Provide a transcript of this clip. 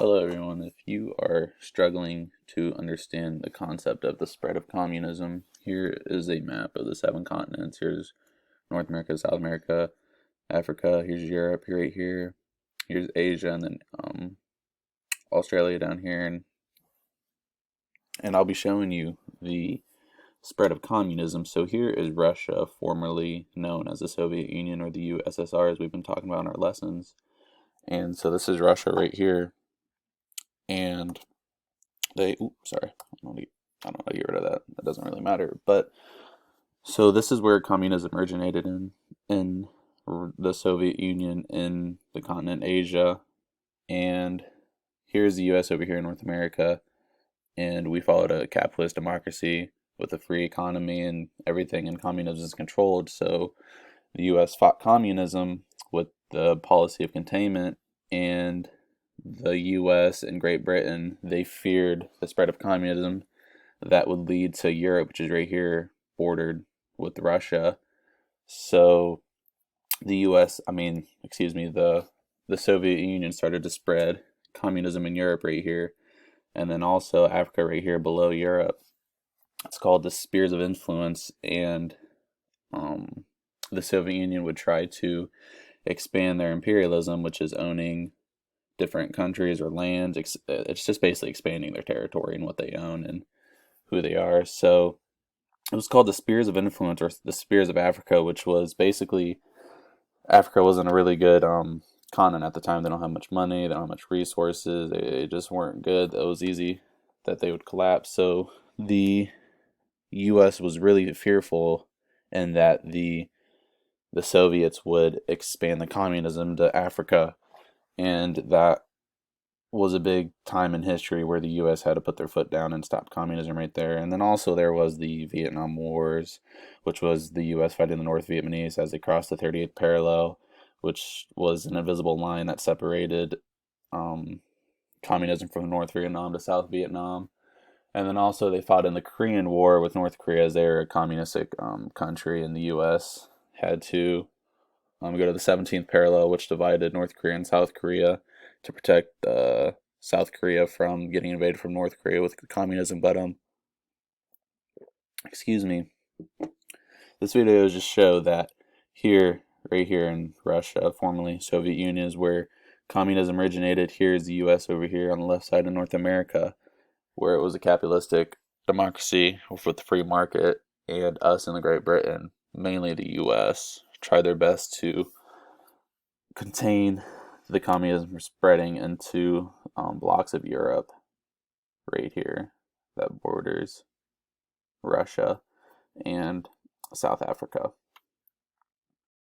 Hello, everyone. If you are struggling to understand the concept of the spread of communism, here is a map of the seven continents. Here's North America, South America, Africa. Here's Europe, right here. Here's Asia, and then Australia down here. And I'll be showing you the spread of communism. So here is Russia, formerly known as the Soviet Union or the USSR, as we've been talking about in our lessons. And so this is Russia right here. And sorry, I don't know how to get rid of that. That doesn't really matter. But so this is where communism originated in the Soviet Union in the continent Asia, and here's the U.S. over here in North America, and we followed a capitalist democracy with a free economy and everything, and communism is controlled. So the U.S. fought communism with the policy of containment, and the US and Great Britain, they feared the spread of communism that would lead to Europe, which is right here, bordered with Russia. So the the Soviet Union started to spread communism in Europe right here, and then also Africa right here below Europe. It's called the Spears of Influence, and the Soviet Union would try to expand their imperialism, which is owning different countries or lands. It's just basically expanding their territory and what they own and who they are. So it was called the Spears of Influence, or the Spears of Africa, which was basically Africa wasn't a really good continent at the time. They don't have much money, they don't have much resources, they just weren't good. It was easy that they would collapse. So the US was really fearful and that the Soviets would expand the communism to Africa, and that was a big time in history where the U.S. had to put their foot down and stop communism right there. And then also there was the Vietnam Wars, which was the U.S. fighting the North Vietnamese as they crossed the 38th parallel, which was an invisible line that separated communism from North Vietnam to South Vietnam. And then also they fought in the Korean War with North Korea, as they were a communistic country, and the U.S. had to go to the 17th parallel, which divided North Korea and South Korea to protect South Korea from getting invaded from North Korea with communism. But excuse me, this video just show that right here in Russia, formerly Soviet Union, is where communism originated. Here's the U.S. over here on the left side of North America, where it was a capitalistic democracy with the free market, and us in the Great Britain, mainly the U.S., tried their best to contain the communism from spreading into blocks of Europe right here that borders Russia and South Africa.